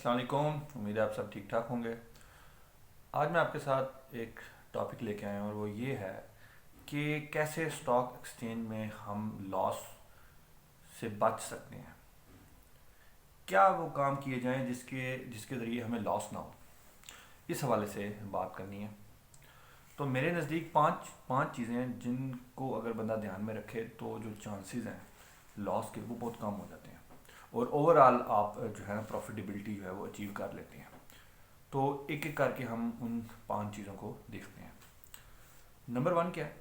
السلام علیکم، امید ہے آپ سب ٹھیک ٹھاک ہوں گے۔ آج میں آپ کے ساتھ ایک ٹاپک لے کے آیا ہوں اور وہ یہ ہے کہ کیسے اسٹاک ایکسچینج میں ہم لاس سے بچ سکتے ہیں۔ کیا وہ کام کیے جائیں جس کے ذریعے ہمیں لاس نہ ہو، اس حوالے سے بات کرنی ہے۔ تو میرے نزدیک پانچ چیزیں ہیں جن کو اگر بندہ دھیان میں رکھے تو جو چانسز ہیں لاس کے وہ بہت کم ہو جاتے ہیں، اور اوور آل آپ جو ہے نا پروفیٹیبلٹی جو ہے وہ اچیو کر لیتے ہیں۔ تو ایک ایک کر کے ہم ان 5 چیزوں کو دیکھتے ہیں۔ نمبر 1 کیا ہے،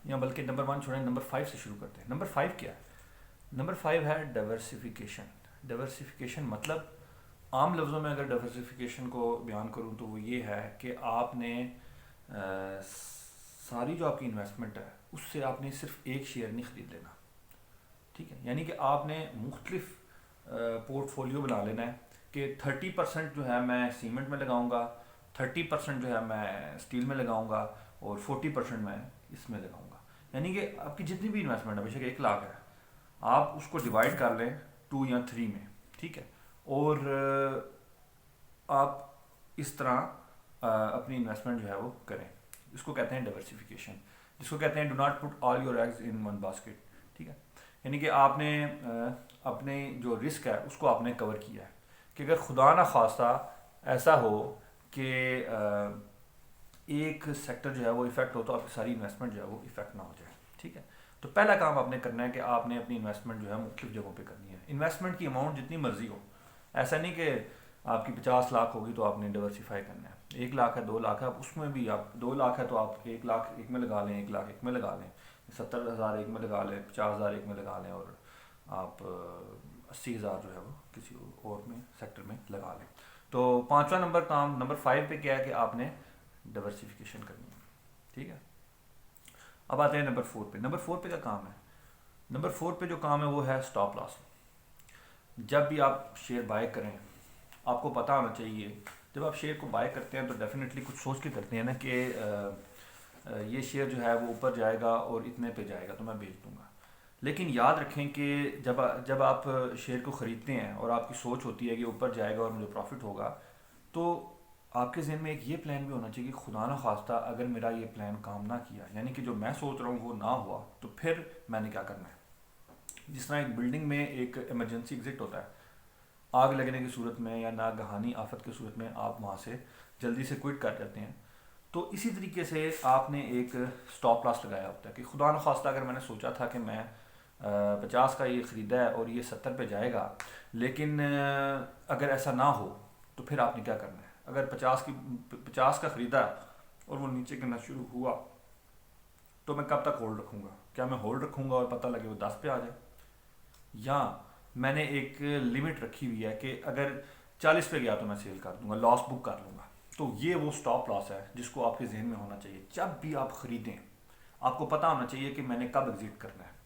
یا بلکہ نمبر 1 چھوڑیں، نمبر 5 سے شروع کرتے ہیں۔ نمبر 5 کیا ہے؟ نمبر 5 ہے ڈائیورسفیکیشن۔ ڈائیورسفیکیشن مطلب عام لفظوں میں اگر ڈائیورسفیکیشن کو بیان کروں تو وہ یہ ہے کہ آپ نے ساری جو آپ کی انویسٹمنٹ ہے اس سے آپ نے صرف ایک شیئر نہیں خرید لینا، ٹھیک ہے؟ یعنی کہ آپ نے مختلف پورٹ فولیو بنا لینا ہے کہ 30% جو ہے میں سیمنٹ میں لگاؤں گا، 30% جو ہے میں اسٹیل میں لگاؤں گا، اور 40% میں اس میں لگاؤں گا۔ یعنی کہ آپ کی جتنی بھی انویسٹمنٹ ہے، بے شک 1 لاکھ ہے، آپ اس کو ڈیوائڈ کر لیں 2 یا 3 میں، ٹھیک ہے؟ اور آپ اس طرح اپنی انویسٹمنٹ جو ہے وہ کریں۔ اس کو کہتے ہیں ڈائیورسفیکیشن، جس کو کہتے ہیں do not put all your eggs in one basket, ٹھیک ہے؟ یعنی کہ آپ نے اپنے جو رسک ہے اس کو آپ نے کور کیا ہے کہ اگر خدا نہ خواستہ ایسا ہو کہ ایک سیکٹر جو ہے وہ افیکٹ ہو تو آپ کی ساری انویسٹمنٹ جو ہے وہ افیکٹ نہ ہو جائے، ٹھیک ہے؟ تو پہلا کام آپ نے کرنا ہے کہ آپ نے اپنی انویسٹمنٹ جو ہے مختلف جگہوں پہ کرنی ہے۔ انویسٹمنٹ کی اماؤنٹ جتنی مرضی ہو، ایسا نہیں کہ آپ کی 50 لاکھ ہوگی تو آپ نے ڈائیورسیفائی کرنا ہے۔ 1 لاکھ ہے، 2 لاکھ ہے، آپ اس میں بھی آپ 2 لاکھ ہے تو آپ 1 لاکھ ایک میں لگا لیں، 1 لاکھ ایک میں لگا لیں، 70,000 ایک میں لگا لیں، 50,000 ایک میں لگا لیں، اور آپ 80,000 جو ہے وہ کسی اور میں سیکٹر میں لگا لیں۔ تو 5واں نمبر کام نمبر 5 پہ کیا ہے کہ آپ نے ڈائیورسیفیکیشن کرنی ہے، ٹھیک ہے؟ اب آتے ہیں نمبر 4 پہ۔ نمبر 4 پہ کیا کام ہے؟ نمبر 4 پہ جو کام ہے وہ ہے اسٹاپ لاس۔ جب بھی آپ شیئر بائی کریں، آپ کو پتہ ہونا چاہیے، جب آپ شیئر کو بائی کرتے ہیں تو ڈیفینیٹلی کچھ سوچ کے کرتے ہیں نا کہ یہ شیئر جو ہے وہ اوپر جائے گا اور اتنے پہ جائے گا تو میں بیچ دوں گا۔ لیکن یاد رکھیں کہ جب آپ شیئر کو خریدتے ہیں اور آپ کی سوچ ہوتی ہے کہ اوپر جائے گا اور مجھے پروفٹ ہوگا، تو آپ کے ذہن میں ایک یہ پلان بھی ہونا چاہیے کہ خدا نہ خواستہ اگر میرا یہ پلان کام نہ کیا، یعنی کہ جو میں سوچ رہا ہوں وہ نہ ہوا، تو پھر میں نے کیا کرنا ہے۔ جس طرح ایک بلڈنگ میں ایک ایمرجنسی ایگزٹ ہوتا ہے، آگ لگنے کی صورت میں یا ناگہانی آفت کی صورت میں آپ وہاں سے جلدی سے کوئٹ کر جاتے ہیں، تو اسی طریقے سے آپ نے ایک سٹاپ لاس لگایا ہوتا ہے کہ خدا نخواستہ اگر میں نے سوچا تھا کہ میں 50 کا یہ خریدا ہے اور یہ 70 پہ جائے گا، لیکن اگر ایسا نہ ہو تو پھر آپ نے کیا کرنا ہے۔ اگر 50 کا خریدا اور وہ نیچے گرنا شروع ہوا تو میں کب تک ہولڈ رکھوں گا؟ کیا میں ہولڈ رکھوں گا اور پتہ لگے وہ 10 پہ آ جائے، یا میں نے ایک لمٹ رکھی ہوئی ہے کہ اگر 40 پہ گیا تو میں سیل کر دوں گا، لاس بک کر لوں گا؟ تو یہ وہ سٹاپ لاس ہے جس کو آپ کے ذہن میں ہونا چاہیے۔ جب بھی آپ خریدیں آپ کو پتہ ہونا چاہیے کہ میں نے کب ایگزٹ کرنا ہے،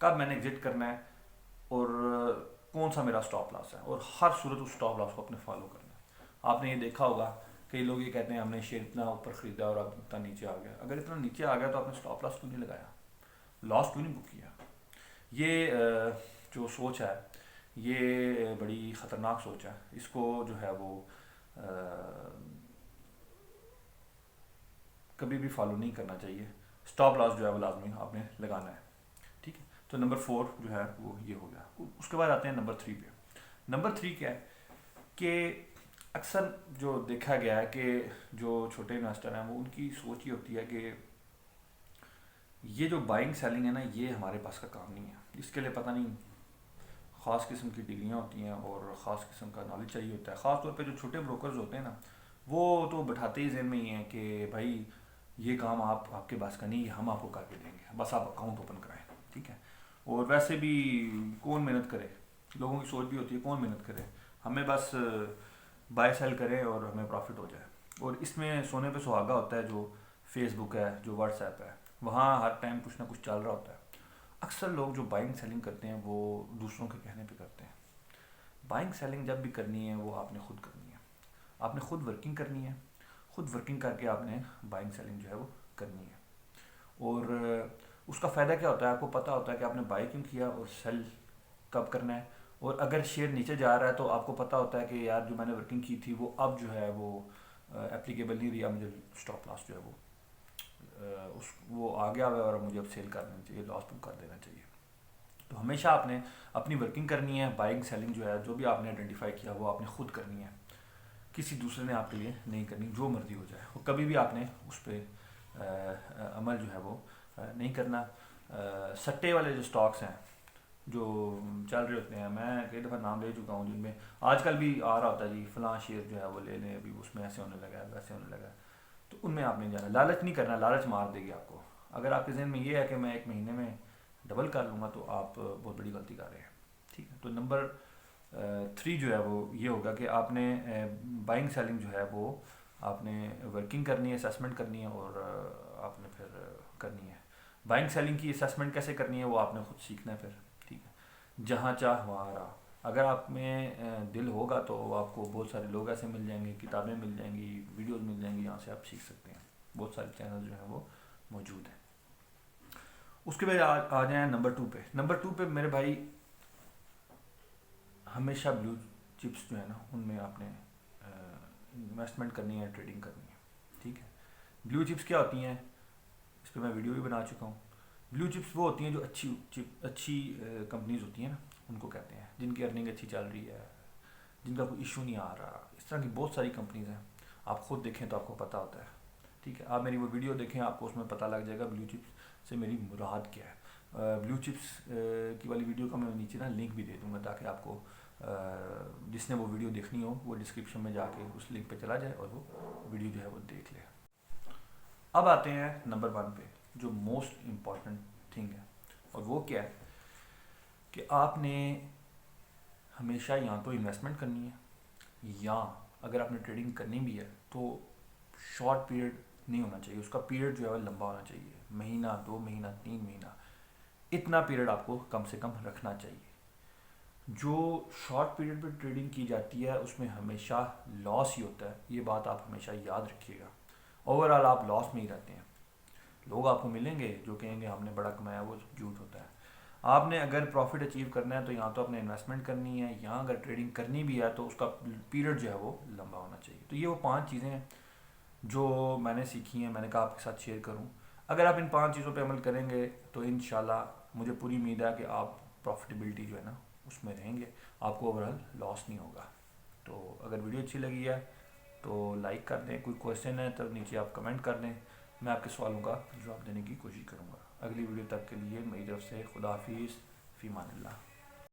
کب میں نے ایگزٹ کرنا ہے، اور کون سا میرا سٹاپ لاس ہے، اور ہر صورت اس سٹاپ لاس کو اپنے فالو کرنا ہے۔ آپ نے یہ دیکھا ہوگا کئی لوگ یہ کہتے ہیں ہم نے شیئر اتنا اوپر خریدا اور اب اتنا نیچے آ گیا۔ اگر اتنا نیچے آ گیا تو آپ نے سٹاپ لاس کیوں نہیں لگایا، لاس کیوں نہیں بک کیا؟ یہ جو سوچ ہے یہ بڑی خطرناک سوچ ہے، اس کو جو ہے وہ کبھی بھی فالو نہیں کرنا چاہیے۔ سٹاپ لاس جو ہے وہ لازمی آپ نے لگانا ہے، ٹھیک ہے؟ تو نمبر 4 جو ہے وہ یہ ہو گیا۔ اس کے بعد آتے ہیں نمبر 3 پہ۔ نمبر 3 کیا ہے کہ اکثر جو دیکھا گیا ہے کہ جو چھوٹے انویسٹر ہیں وہ ان کی سوچ یہ ہوتی ہے کہ یہ جو بائنگ سیلنگ ہے نا، یہ ہمارے پاس کا کام نہیں ہے، اس کے لیے پتہ نہیں خاص قسم کی ڈگریاں ہوتی ہیں اور خاص قسم کا نالج چاہیے ہوتا ہے۔ خاص طور پہ جو چھوٹے بروکرز ہوتے ہیں نا، وہ تو بٹھاتے ہی ذہن میں یہ ہیں کہ بھائی یہ کام آپ کے پاس کا نہیں ہے، ہم آپ کو کر کے دیں گے، بس آپ اکاؤنٹ اوپن کرائیں، ٹھیک ہے؟ اور ویسے بھی کون محنت کرے، لوگوں کی سوچ بھی ہوتی ہے کون محنت کرے، ہمیں بس بائی سیل کریں اور ہمیں پروفٹ ہو جائے۔ اور اس میں سونے پہ سہاگا ہوتا ہے جو فیس بک ہے، جو واٹس ایپ ہے، وہاں ہر ٹائم کچھ نہ کچھ چل رہا ہوتا ہے۔ اکثر لوگ جو بائنگ سیلنگ کرتے ہیں وہ دوسروں کے کہنے پہ کرتے ہیں۔ بائنگ سیلنگ جب بھی کرنی ہے وہ آپ نے خود کرنی ہے، آپ نے خود ورکنگ کرنی ہے، خود ورکنگ کر کے آپ نے بائنگ سیلنگ جو ہے وہ کرنی ہے۔ اور اس کا فائدہ کیا ہوتا ہے، آپ کو پتہ ہوتا ہے کہ آپ نے بائی کیوں کیا اور سیل کب کرنا ہے، اور اگر شیئر نیچے جا رہا ہے تو آپ کو پتہ ہوتا ہے کہ یار جو میں نے ورکنگ کی تھی وہ اب جو ہے وہ اپلیکیبل نہیں رہی، اب مجھے اسٹاپ لاس جو ہے وہ آ گیا ہوا ہے اور مجھے اب سیل کر دینا چاہیے، لاس بک کر دینا چاہیے۔ تو ہمیشہ آپ نے اپنی ورکنگ کرنی ہے، بائنگ سیلنگ جو ہے جو بھی آپ نے آئیڈینٹیفائی کیا وہ آپ نے خود کرنی ہے، کسی دوسرے نے آپ کے لیے نہیں کرنی، جو مرضی ہو جائے، اور کبھی بھی آپ نے اس پہ عمل جو ہے وہ نہیں کرنا۔ سٹے والے جو سٹاکس ہیں جو چل رہے ہوتے ہیں، میں کئی دفعہ نام لے چکا ہوں، جن میں آج کل بھی آ رہا ہوتا ہے جی فلاں شیئر جو ہے وہ لے لیں، ابھی اس میں ایسے ہونے لگا ہے ویسے ہونے لگا ہے، تو ان میں آپ نہیں جانا، لالچ نہیں کرنا، لالچ مار دے گی آپ کو۔ اگر آپ کے ذہن میں یہ ہے کہ میں ایک مہینے میں ڈبل کر لوں گا تو آپ بہت بڑی غلطی کر رہے ہیں، ٹھیک ہے۔ تو نمبر 3 جو ہے وہ یہ ہوگا کہ آپ نے بائنگ سیلنگ جو ہے وہ آپ نے ورکنگ کرنی ہے، اسیسمنٹ کرنی ہے، اور آپ نے پھر کرنی ہے۔ بائنگ سیلنگ کی اسیسمنٹ کیسے کرنی ہے وہ آپ نے خود سیکھنا ہے پھر، ٹھیک ہے۔ جہاں چاہ وہاں راہ، اگر آپ میں دل ہوگا تو آپ کو بہت سارے لوگ ایسے مل جائیں گے، کتابیں مل جائیں گی، ویڈیوز مل جائیں گی، یہاں سے آپ سیکھ سکتے ہیں، بہت سارے چینل جو ہیں وہ موجود ہیں۔ اس کے بعد آ جائیں نمبر 2 پہ۔ نمبر 2 پہ میرے بھائی ہمیشہ بلیو چپس جو ہے نا ان میں آپ نے انویسٹمنٹ کرنی ہے، ٹریڈنگ کرنی ہے، ٹھیک ہے۔ بلیو چپس کیا ہوتی ہیں، اس پہ میں ویڈیو بھی بنا چکا ہوں۔ بلیو چپس وہ ہوتی ہیں جو اچھی کمپنیز ہوتی ہیں نا، ان کو کہتے ہیں، جن کی ارننگ اچھی چل رہی ہے، جن کا کوئی ایشو نہیں آ رہا، اس طرح کی بہت ساری کمپنیز ہیں، آپ خود دیکھیں تو آپ کو پتہ ہوتا ہے، ٹھیک ہے۔ آپ میری وہ ویڈیو دیکھیں، آپ کو اس میں پتہ لگ جائے گا بلیو چپس سے میری مراد کیا ہے۔ بلیو چپس کی والی ویڈیو کا میں نیچے نا لنک بھی دے دوں گا، تاکہ آپ کو جس نے وہ ویڈیو دیکھنی ہو وہ ڈسکرپشن میں جا کے اس لنک پہ چلا جائے اور وہ ویڈیو جو ہے وہ دیکھ لے۔ اب آتے ہیں نمبر 1 پہ، جو موسٹ امپورٹنٹ تھنگ ہے، اور وہ کیا ہے کہ آپ نے ہمیشہ یا تو انویسٹمنٹ کرنی ہے، یا اگر آپ نے ٹریڈنگ کرنی بھی ہے تو شارٹ پیریڈ نہیں ہونا چاہیے، اس کا پیریڈ جو ہے وہ لمبا ہونا چاہیے، مہینہ 2 مہینہ 3 مہینہ، اتنا پیریڈ آپ کو کم سے کم رکھنا چاہیے۔ جو شارٹ پیریڈ پہ ٹریڈنگ کی جاتی ہے اس میں ہمیشہ لاس ہی ہوتا ہے، یہ بات آپ ہمیشہ یاد رکھیے گا، اوور آل آپ لاس میں ہی رہتے ہیں۔ لوگ آپ کو ملیں گے جو کہیں گے ہم نے بڑا کمایا، وہ جھوٹ ہوتا ہے۔ آپ نے اگر پروفٹ اچیو کرنا ہے تو یہاں تو آپ نے انویسٹمنٹ کرنی ہے، یہاں اگر ٹریڈنگ کرنی بھی ہے تو اس کا پیریڈ جو ہے وہ لمبا ہونا چاہیے۔ تو یہ وہ 5 چیزیں ہیں جو میں نے سیکھی ہیں، میں نے کہا آپ کے ساتھ شیئر کروں۔ اگر آپ ان 5 چیزوں پہ عمل کریں گے تو انشاءاللہ مجھے پوری امید ہے کہ آپ پروفٹیبلٹی جو ہے نا اس میں رہیں گے، آپ کو اوورآل لاس نہیں ہوگا۔ تو اگر ویڈیو اچھی لگی ہے تو لائک کر دیں، کوئی کویشچن ہے تو نیچے آپ کمنٹ کر دیں، میں آپ کے سوالوں کا جواب دینے کی کوشش کروں گا۔ اگلی ویڈیو تک کے لیے میری طرف سے خدا حافظ، فی امان اللہ۔